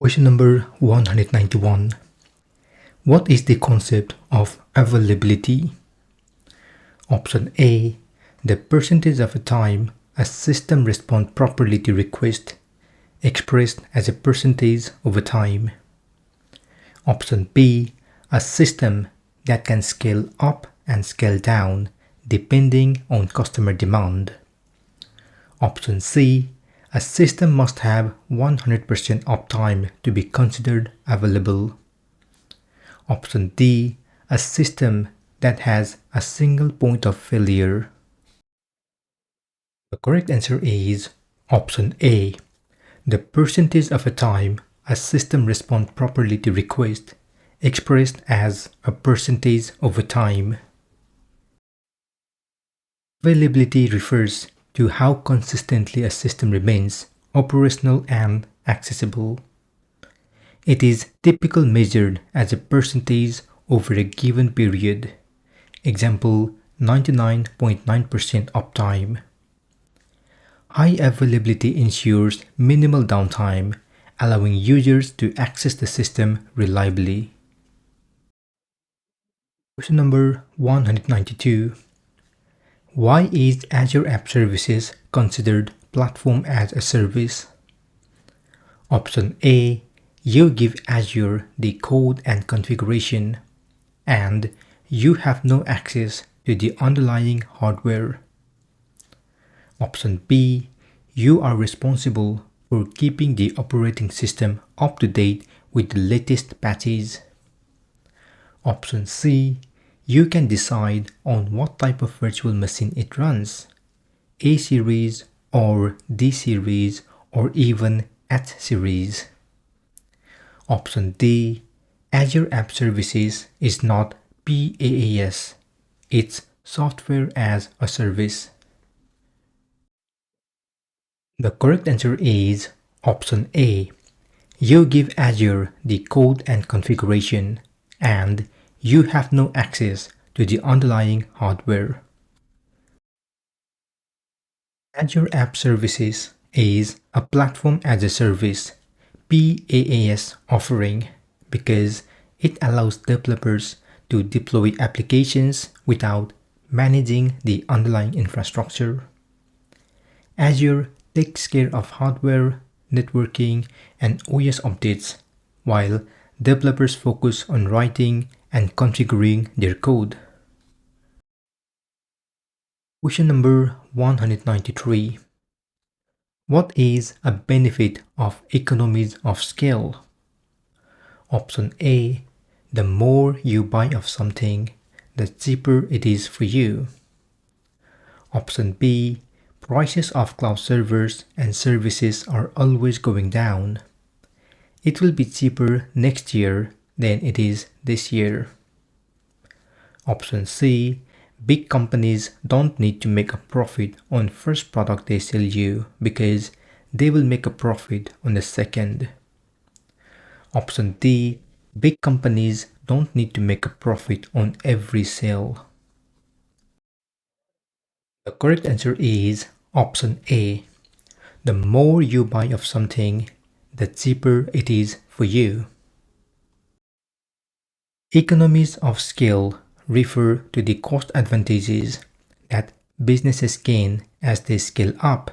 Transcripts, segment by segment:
Question number 191. What is the concept of availability? Option A. The percentage of the time a system responds properly to request, expressed as a percentage over time. Option B. A system that can scale up and scale down depending on customer demand. Option C. A system must have 100% uptime to be considered available. Option D. A system that has a single point of failure. The correct answer is option A. The percentage of the time a system responds properly to request, expressed as a percentage over time. Availability refers to how consistently a system remains operational and accessible. It is typically measured as a percentage over a given period. Example, 99.9% uptime. High availability ensures minimal downtime, allowing users to access the system reliably. Question number 192. Why is Azure App Services considered platform as a service? Option A. You give Azure the code and configuration, and you have no access to the underlying hardware. Option B. You are responsible for keeping the operating system up to date with the latest patches. Option C. You can decide on what type of virtual machine it runs, A series or D series or even H series. Option D. Azure App Services is not PaaS, it's software as a service. The correct answer is option A. You give Azure the code and configuration, and you have no access to the underlying hardware. Azure App Services is a platform as a service PaaS offering because it allows developers to deploy applications without managing the underlying infrastructure. Azure takes care of hardware, networking, and OS updates, while developers focus on writing and configuring their code. Question number 193. What is a benefit of economies of scale? Option A. The more you buy of something, the cheaper it is for you. Option B. Prices of cloud servers and services are always going down. It will be cheaper next year than it is this year. Option C. Big companies don't need to make a profit on first product they sell you because they will make a profit on the second. Option D. Big companies don't need to make a profit on every sale. The correct answer is option A. The more you buy of something, the cheaper it is for you. Economies of scale refer to the cost advantages that businesses gain as they scale up.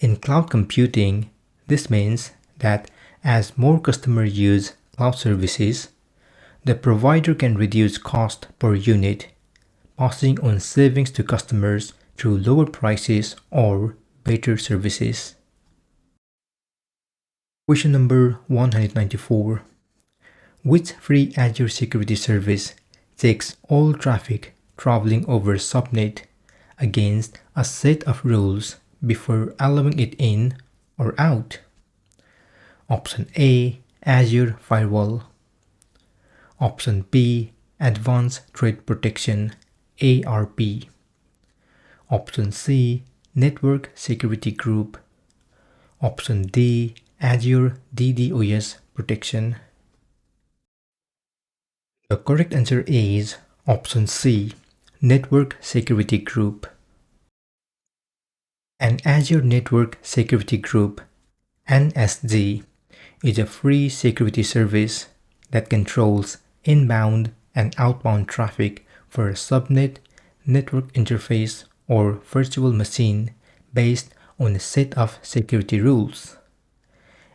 In cloud computing, this means that as more customers use cloud services, the provider can reduce cost per unit, passing on savings to customers through lower prices or better services. Question number 194. Which free Azure security service takes all traffic traveling over subnet against a set of rules before allowing it in or out? Option A. Azure Firewall. Option B. Advanced Threat Protection ARP. Option C. Network Security Group. Option D. Azure DDoS Protection. The correct answer is option C. Network Security Group. An Azure Network Security Group, NSG, is a free security service that controls inbound and outbound traffic for a subnet, network interface, or virtual machine based on a set of security rules.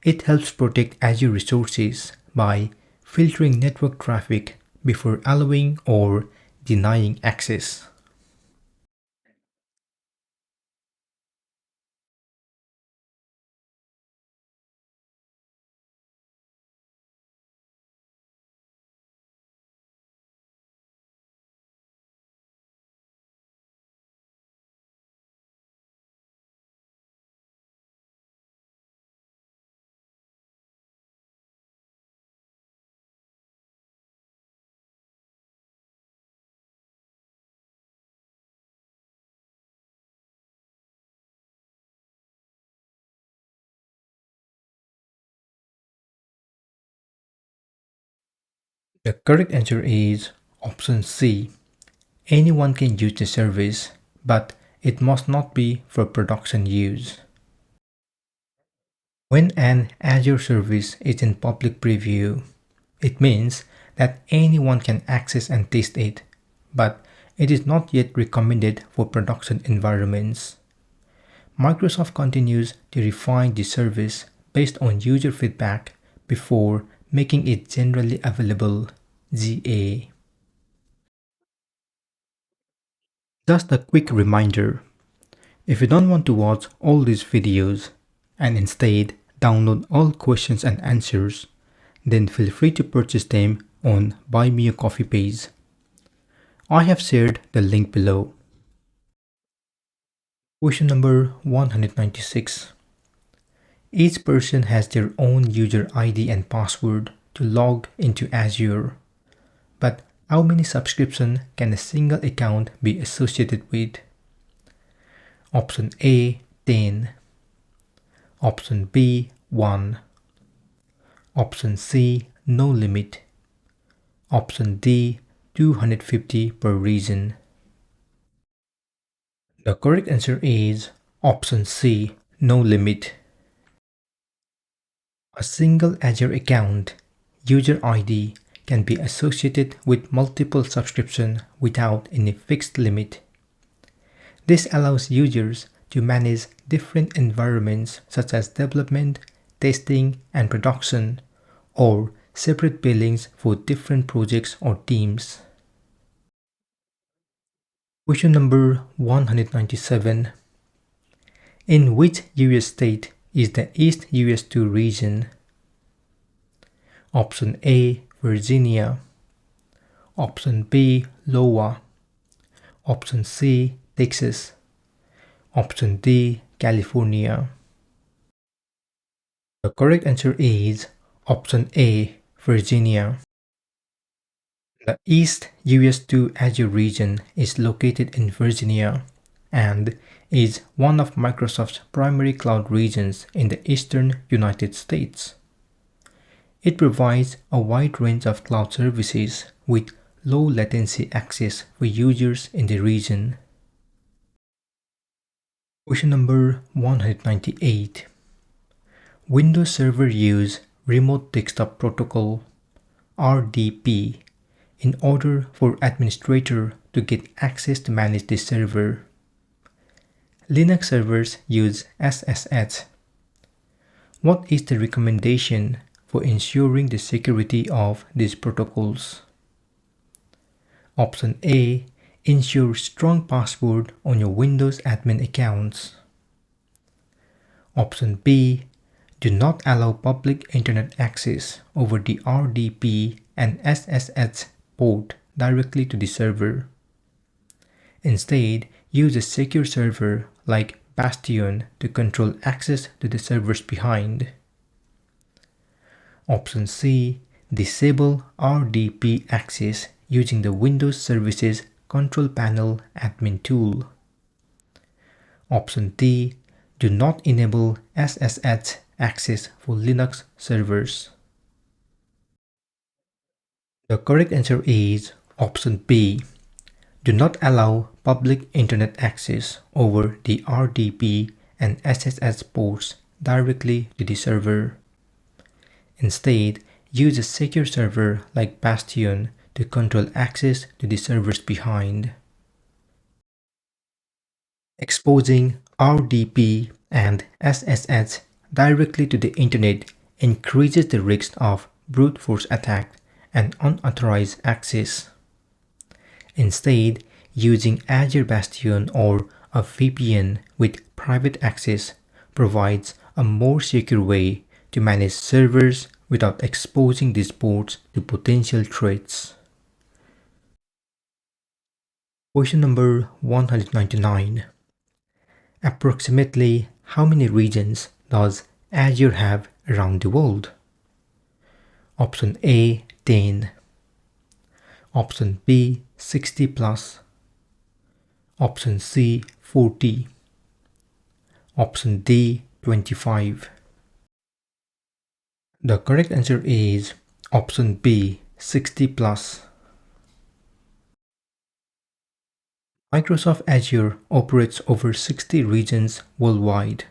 It helps protect Azure resources by filtering network traffic before allowing or denying access. The correct answer is option C. Anyone can use the service, but it must not be for production use. When an Azure service is in public preview, it means that anyone can access and test it, but it is not yet recommended for production environments. Microsoft continues to refine the service based on user feedback before making it generally available GA. Just a quick reminder, if you don't want to watch all these videos and instead download all questions and answers, then feel free to purchase them on Buy Me a Coffee page. I have shared the link below. Question number 196. Each person has their own user ID and password to log into Azure. But how many subscriptions can a single account be associated with? Option A 10, Option B 1, Option C no limit, Option D 250 per region. The correct answer is Option C no limit. A single Azure account user ID can be associated with multiple subscriptions without any fixed limit. This allows users to manage different environments such as development, testing, and production, or separate billings for different projects or teams. Question number 197. In which US state is the East US 2 region? Option A Virginia, Option B Iowa, Option C Texas, Option D California. The correct answer is Option A Virginia. The East US2 Azure region is located in Virginia and is one of Microsoft's primary cloud regions in the eastern United States. It provides a wide range of cloud services with low latency access for users in the region. Question number 198. Windows Server use Remote Desktop Protocol (RDP) in order for administrator to get access to manage the server. Linux servers use SSH. What is the recommendation for ensuring the security of these protocols? Option A. Ensure strong password on your Windows admin accounts. Option B. Do not allow public internet access over the RDP and SSH port directly to the server. Instead, use a secure server like Bastion to control access to the servers behind. Option C. Disable RDP access using the Windows Services Control Panel admin tool. Option D. Do not enable SSH access for Linux servers. The correct answer is Option B. Do not allow public internet access over the RDP and SSH ports directly to the server. Instead, use a secure server like Bastion to control access to the servers behind. Exposing RDP and SSH directly to the internet increases the risk of brute force attack and unauthorized access. Instead, using Azure Bastion or a VPN with private access provides a more secure way to manage servers without exposing these ports to potential threats. Question number 199. Approximately how many regions does Azure have around the world? Option A 10, option B 60 plus, option C 40, option D 25. The correct answer is option B 60 plus. Microsoft Azure operates over 60 regions worldwide,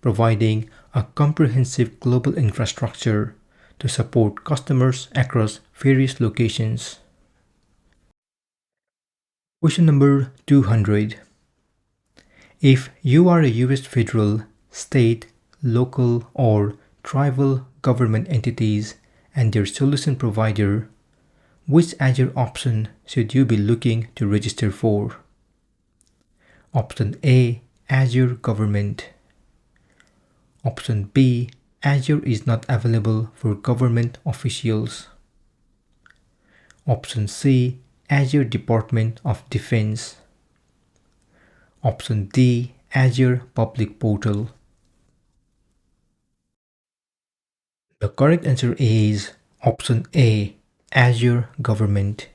providing a comprehensive global infrastructure to support customers across various locations. Question number 200. If you are a US federal, state, local, or tribal government entities and their solution provider, which Azure option should you be looking to register for? Option A, Azure Government. Option B, Azure is not available for government officials. Option C, Azure Department of Defense. Option D, Azure Public Portal. The correct answer is option A, Azure Government.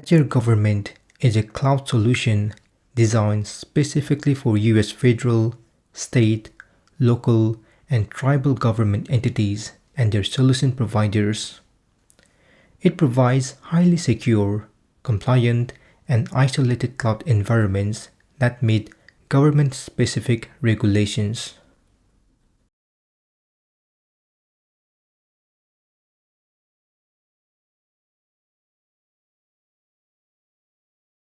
Azure Government is a cloud solution designed specifically for US federal, state, local, and tribal government entities and their solution providers. It provides highly secure, compliant, and isolated cloud environments that meet government-specific regulations.